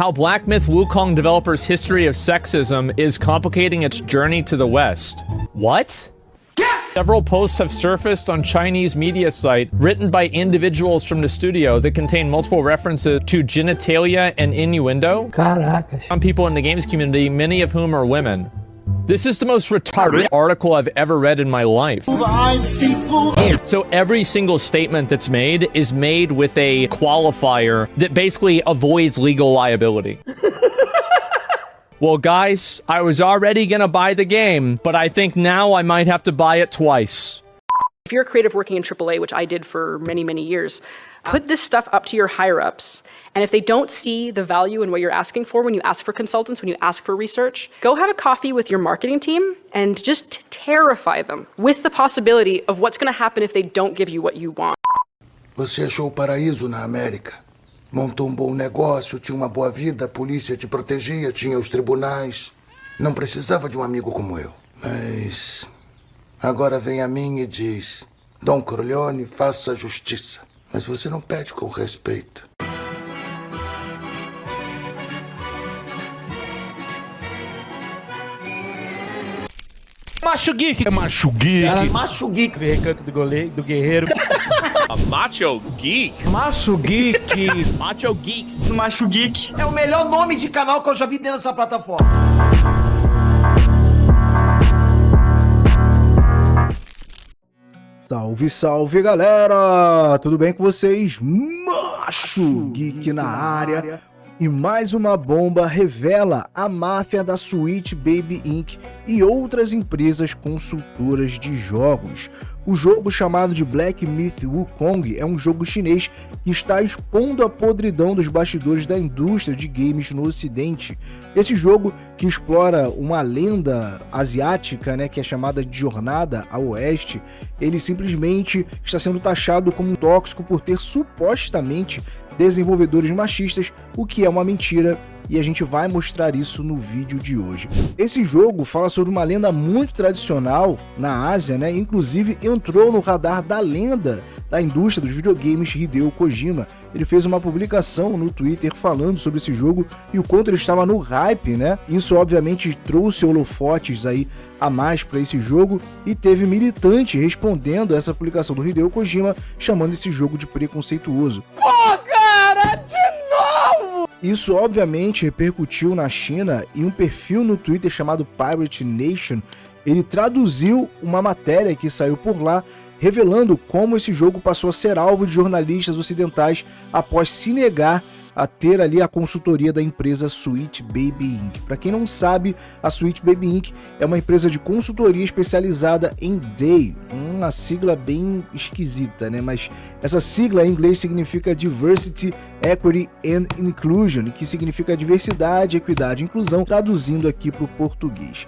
how Black Myth Wukong developers' history of sexism is complicating its journey to the West. What? Several posts have surfaced on Chinese media site written by individuals from the studio that contain multiple references to genitalia and innuendo. Caracas. Some people in the games community, many of whom are women. This is the most retarded article I've ever read in my life. So every single statement that's made is made with a qualifier that basically avoids legal liability. Well, guys, I was already gonna buy the game, but I think now I might have to buy it twice. If you're a creative working in AAA, which I did for many, many years, put this stuff up to your higher-ups. And if they don't see the value in what you're asking for when you ask for consultants, when you ask for research, go have a coffee with your marketing team and just terrify them with the possibility of what's gonna happen if they don't give you what you want. Você achou o paraíso na América? Montou um bom negócio, tinha uma boa vida, a polícia te protegia, tinha os tribunais. Não precisava de um amigo como eu. Mas agora vem a mim e diz: Don Corleone, faça justiça. Mas você não pede com respeito. Macho Geek. É Macho Geek. Era Macho Geek. Recanto do goleiro, do guerreiro. Macho Geek. Macho Geek. Macho Geek. Macho Geek. É o melhor nome de canal que eu já vi dentro dessa plataforma. Salve, salve, galera! Tudo bem com vocês? Macho Geek na área. E mais uma bomba revela a máfia da Sweet Baby Inc. e outras empresas consultoras de jogos. O jogo chamado de Black Myth Wukong é um jogo chinês que está expondo a podridão dos bastidores da indústria de games no ocidente. Esse jogo, que explora uma lenda asiática, que é chamada de Jornada ao Oeste, ele simplesmente está sendo taxado como um tóxico por ter supostamente desenvolvedores machistas, o que é uma mentira, e a gente vai mostrar isso no vídeo de hoje. Esse jogo fala sobre uma lenda muito tradicional na Ásia, inclusive entrou no radar da lenda da indústria dos videogames, Hideo Kojima. Ele fez uma publicação no Twitter falando sobre esse jogo e o quanto ele estava no hype, Isso obviamente trouxe holofotes aí a mais para esse jogo e teve militante respondendo a essa publicação do Hideo Kojima, chamando esse jogo de preconceituoso. Pô, cara, de novo! Isso obviamente repercutiu na China e um perfil no Twitter chamado Pirate Nation, ele traduziu uma matéria que saiu por lá, revelando como esse jogo passou a ser alvo de jornalistas ocidentais após se negar a ter ali a consultoria da empresa Sweet Baby Inc. Para quem não sabe, a Sweet Baby Inc. é uma empresa de consultoria especializada em DEI, uma sigla bem esquisita, Mas essa sigla em inglês significa Diversity, Equity and Inclusion, que significa diversidade, equidade e inclusão, traduzindo aqui para o português.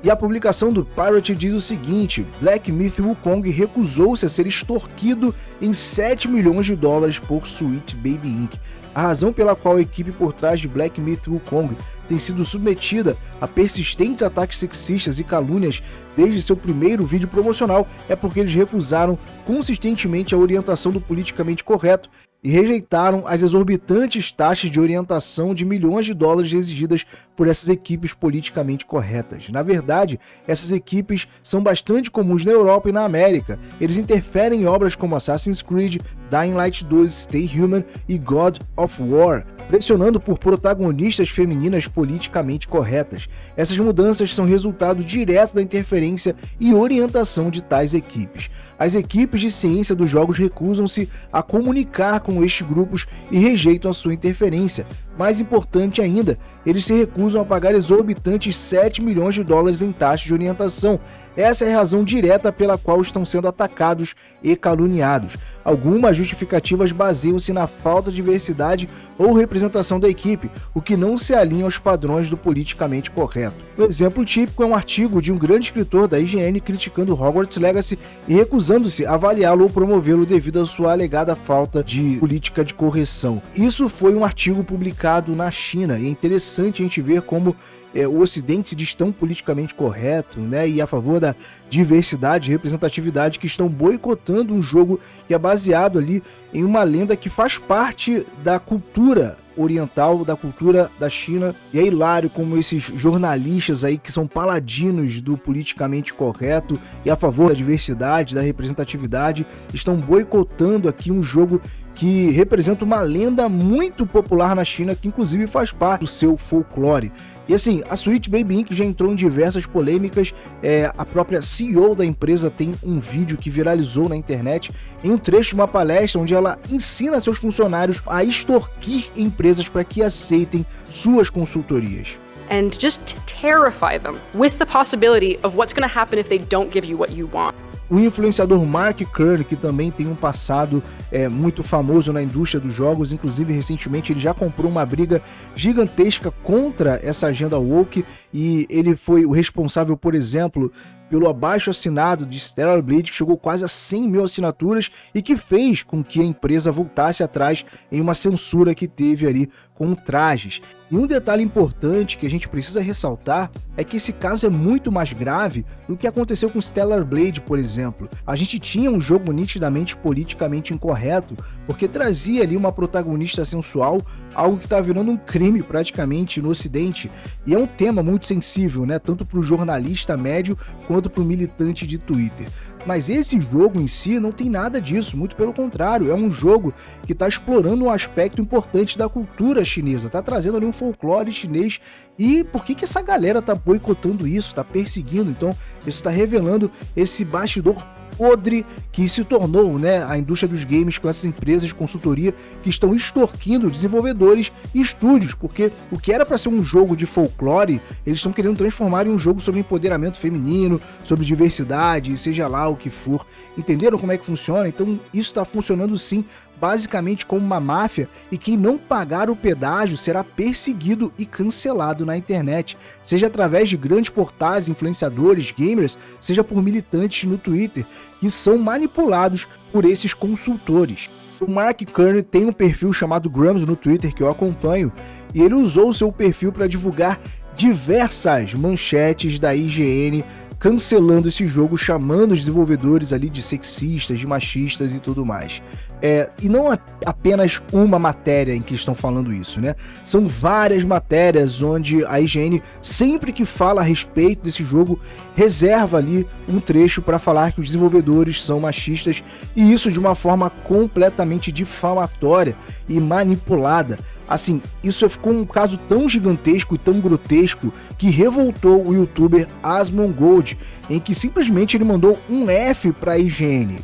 E a publicação do Pirate diz o seguinte: Black Myth Wukong recusou-se a ser extorquido em 7 milhões de dólares por Sweet Baby Inc. A razão pela qual a equipe por trás de Black Myth Wukong tem sido submetida a persistentes ataques sexistas e calúnias desde seu primeiro vídeo promocional é porque eles recusaram consistentemente a orientação do politicamente correto e rejeitaram as exorbitantes taxas de orientação de milhões de dólares exigidas por essas equipes politicamente corretas. Na verdade, essas equipes são bastante comuns na Europa e na América. Eles interferem em obras como Assassin's Creed, Dying Light 2, Stay Human e God of War, pressionando por protagonistas femininas politicamente corretas. Essas mudanças são resultado direto da interferência e orientação de tais equipes. As equipes de ciência dos jogos recusam-se a comunicar com estes grupos e rejeitam a sua interferência. Mais importante ainda, eles se recusam a pagar exorbitantes 7 milhões de dólares em taxas de orientação. Essa é a razão direta pela qual estão sendo atacados e caluniados. Algumas justificativas baseiam-se na falta de diversidade ou representação da equipe, o que não se alinha aos padrões do politicamente correto. Um exemplo típico é um artigo de um grande escritor da IGN criticando Hogwarts Legacy e recusando-se a avaliá-lo ou promovê-lo devido à sua alegada falta de política de correção. Isso foi um artigo publicado na China e é interessante a gente ver como o Ocidente se diz tão politicamente correto, né, e a favor da diversidade e representatividade, que estão boicotando um jogo que é baseado ali em uma lenda que faz parte da cultura oriental, da cultura da China. E é hilário como esses jornalistas aí que são paladinos do politicamente correto e a favor da diversidade, da representatividade, estão boicotando aqui um jogo que representa uma lenda muito popular na China, que inclusive faz parte do seu folclore. E assim, a Sweet Baby Inc. já entrou em diversas polêmicas, a própria CEO da empresa tem um vídeo que viralizou na internet, em um trecho de uma palestra onde ela ensina seus funcionários a extorquir empresas para que aceitem suas consultorias. And just terrify them with the possibility of what's going to happen if they don't give you what you want. O influenciador Mark Kern, que também tem um passado muito famoso na indústria dos jogos, inclusive recentemente ele já comprou uma briga gigantesca contra essa agenda woke, e ele foi o responsável, por exemplo, pelo abaixo-assinado de Stellar Blade, que chegou quase a 100 mil assinaturas e que fez com que a empresa voltasse atrás em uma censura que teve ali com trajes. E um detalhe importante que a gente precisa ressaltar é que esse caso é muito mais grave do que aconteceu com Stellar Blade, por exemplo. A gente tinha um jogo nitidamente politicamente incorreto, porque trazia ali uma protagonista sensual, algo que está virando um crime praticamente no Ocidente, e é um tema muito sensível, né, tanto para o jornalista médio quanto para o militante de Twitter. Mas esse jogo em si não tem nada disso, muito pelo contrário, é um jogo que está explorando um aspecto importante da cultura chinesa, está trazendo ali um folclore chinês. E por que essa galera está boicotando isso, está perseguindo? Então isso está revelando esse bastidor podre que se tornou, né, a indústria dos games, com essas empresas de consultoria que estão extorquindo desenvolvedores e estúdios, porque o que era para ser um jogo de folclore, eles estão querendo transformar em um jogo sobre empoderamento feminino, sobre diversidade, seja lá o que for. Entenderam como é que funciona? Então isso está funcionando sim, basicamente como uma máfia, e quem não pagar o pedágio será perseguido e cancelado na internet, seja através de grandes portais, influenciadores, gamers, seja por militantes no Twitter, que são manipulados por esses consultores. O Mark Kern tem um perfil chamado Grams no Twitter que eu acompanho, e ele usou o seu perfil para divulgar diversas manchetes da IGN cancelando esse jogo, chamando os desenvolvedores ali de sexistas, de machistas e tudo mais. E não é apenas uma matéria em que estão falando isso, né? São várias matérias onde a IGN, sempre que fala a respeito desse jogo, reserva ali um trecho para falar que os desenvolvedores são machistas, e isso de uma forma completamente difamatória e manipulada. Assim, isso ficou um caso tão gigantesco e tão grotesco que revoltou o youtuber Asmongold, em que simplesmente ele mandou um F pra IGN.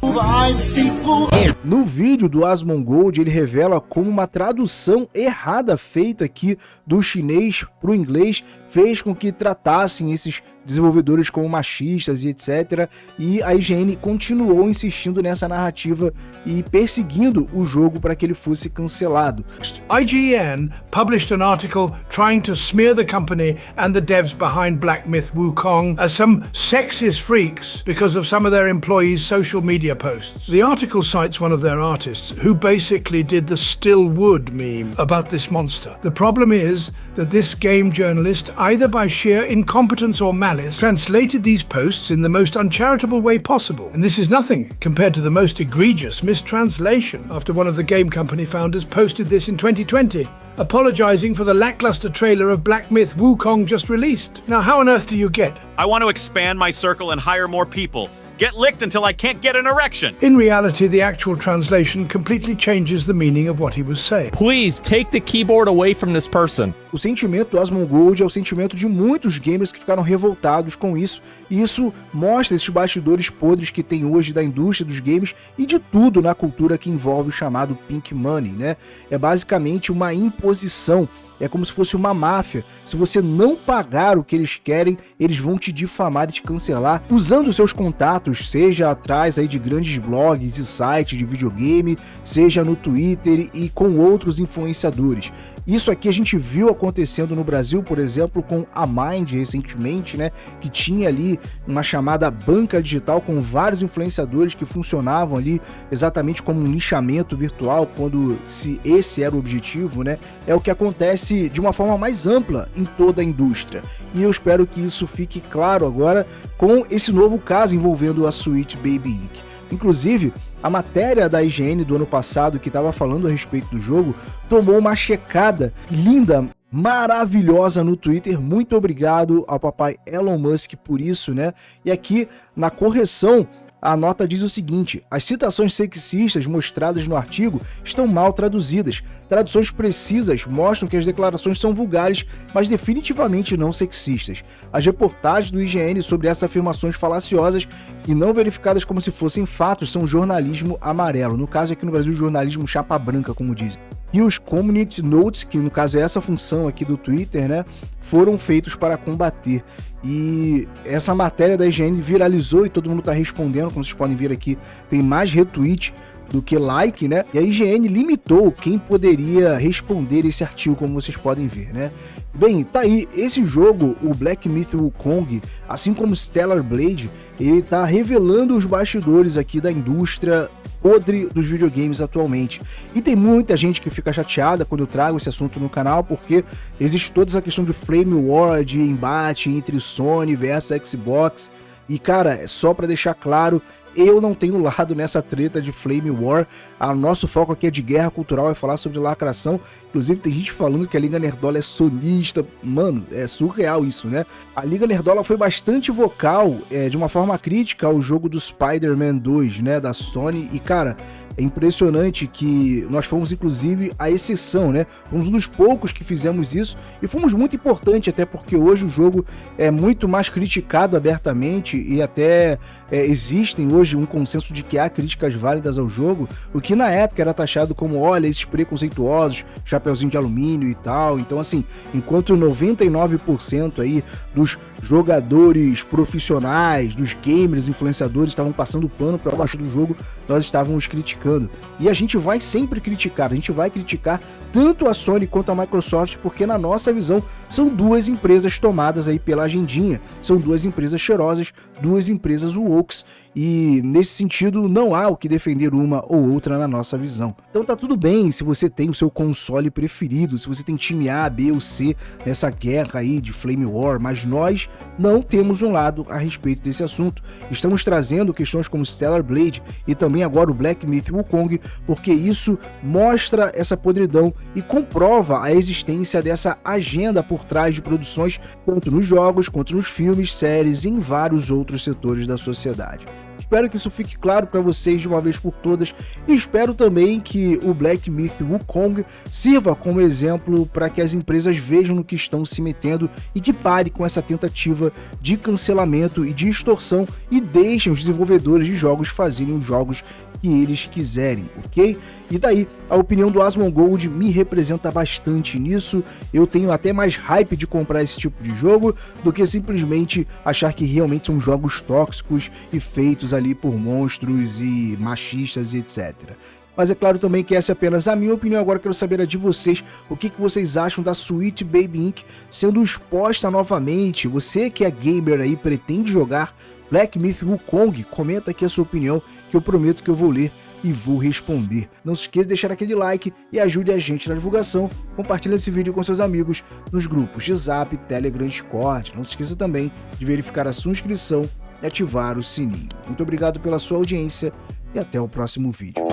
No vídeo do Asmongold, ele revela como uma tradução errada feita aqui do chinês pro inglês fez com que tratassem esses desenvolvedores como machistas e etc. E a IGN continuou insistindo nessa narrativa e perseguindo o jogo para que ele fosse cancelado. IGN published an article trying to smear the company and the devs behind Black Myth Wukong as some sexist freaks because of some of their employees' social media posts. The article cites one of their artists who basically did the still wood meme about this monster. The problem is that this game journalist, either by sheer incompetence or malice, translated these posts in the most uncharitable way possible. And this is nothing compared to the most egregious mistranslation after one of the game company founders posted this in 2020, apologizing for the lackluster trailer of Black Myth Wukong just released. Now, how on earth do you get? I want to expand my circle and hire more people. Get licked until I can't get an erection. In reality, the actual translation completely changes the meaning of what he was saying. Please take the keyboard away from this person. O sentimento do Asmongold é o sentimento de muitos gamers que ficaram revoltados com isso, e isso mostra esses bastidores podres que tem hoje da indústria dos games e de tudo na cultura que envolve o chamado Pink Money, né? É basicamente uma imposição. É como se fosse uma máfia. Se você não pagar o que eles querem, eles vão te difamar e te cancelar, usando seus contatos, seja atrás aí de grandes blogs e sites de videogame, seja no Twitter e com outros influenciadores. Isso aqui a gente viu acontecendo no Brasil, por exemplo, com a Mind recentemente, né, que tinha ali uma chamada banca digital com vários influenciadores que funcionavam ali exatamente como um nichamento virtual, quando se esse era o objetivo, né? É o que acontece acontece de uma forma mais ampla em toda a indústria. E eu espero que isso fique claro agora com esse novo caso envolvendo a Sweet Baby Inc. Inclusive, a matéria da IGN do ano passado que estava falando a respeito do jogo tomou uma checada linda, maravilhosa no Twitter. Muito obrigado ao papai Elon Musk por isso, né? E aqui na correção, a nota diz o seguinte: as citações sexistas mostradas no artigo estão mal traduzidas. Traduções precisas mostram que as declarações são vulgares, mas definitivamente não sexistas. As reportagens do IGN sobre essas afirmações falaciosas e não verificadas como se fossem fatos são jornalismo amarelo. No caso aqui no Brasil, jornalismo chapa branca, como dizem. E os Community Notes, que no caso é essa função aqui do Twitter, né, foram feitos para combater. E essa matéria da IGN viralizou e todo mundo está respondendo, como vocês podem ver aqui, tem mais retweet do que like, né? E a IGN limitou quem poderia responder esse artigo, como vocês podem ver, né? Bem, tá aí, esse jogo, o Black Myth Wukong, assim como Stellar Blade, ele tá revelando os bastidores aqui da indústria podre dos videogames atualmente. E tem muita gente que fica chateada quando eu trago esse assunto no canal, porque existe toda essa questão de flame war, de embate entre Sony versus Xbox. E cara, só pra deixar claro, eu não tenho lado nessa treta de Flame War. O nosso foco aqui é de guerra cultural, é falar sobre lacração. Inclusive tem gente falando que a Liga Nerdola é sonista. Mano, é surreal isso, né? A Liga Nerdola foi bastante vocal, de uma forma crítica ao jogo do Spider-Man 2, né, da Sony. E cara, é impressionante que nós fomos inclusive a exceção, né? Fomos um dos poucos que fizemos isso e fomos muito importante, até porque hoje o jogo é muito mais criticado abertamente e até existem hoje um consenso de que há críticas válidas ao jogo, o que na época era taxado como, olha, esses preconceituosos, chapeuzinho de alumínio e tal. Então assim, enquanto 99% aí dos jogadores profissionais, dos gamers, influenciadores estavam passando pano para baixo do jogo, nós estávamos criticando. E a gente vai sempre criticar, a gente vai criticar tanto a Sony quanto a Microsoft, porque na nossa visão são duas empresas tomadas aí pela agendinha, são duas empresas cheirosas, duas empresas wokes, e nesse sentido não há o que defender uma ou outra na nossa visão. Então tá tudo bem se você tem o seu console preferido, se você tem time A, B ou C nessa guerra aí de Flame War, mas nós não temos um lado a respeito desse assunto. Estamos trazendo questões como Stellar Blade e também agora o Black Myth Wukong, porque isso mostra essa podridão e comprova a existência dessa agenda por trás de produções tanto nos jogos, quanto nos filmes, séries e em vários outros setores da sociedade. Espero que isso fique claro para vocês de uma vez por todas e espero também que o Black Myth Wukong sirva como exemplo para que as empresas vejam no que estão se metendo e que pare com essa tentativa de cancelamento e de extorsão e deixem os desenvolvedores de jogos fazerem os jogos que eles quiserem, ok? E daí, a opinião do Asmongold me representa bastante nisso. Eu tenho até mais hype de comprar esse tipo de jogo do que simplesmente achar que realmente são jogos tóxicos e feitos ali por monstros e machistas e etc. Mas é claro também que essa é apenas a minha opinião. Agora eu quero saber a de vocês, o que vocês acham da Sweet Baby Inc. sendo exposta novamente. Você que é gamer aí, pretende jogar Black Myth Wukong? Comenta aqui a sua opinião, que eu prometo que eu vou ler e vou responder. Não se esqueça de deixar aquele like e ajude a gente na divulgação. Compartilhe esse vídeo com seus amigos nos grupos de Zap, Telegram e Discord. Não se esqueça também de verificar a sua inscrição e ativar o sininho. Muito obrigado pela sua audiência e até o próximo vídeo.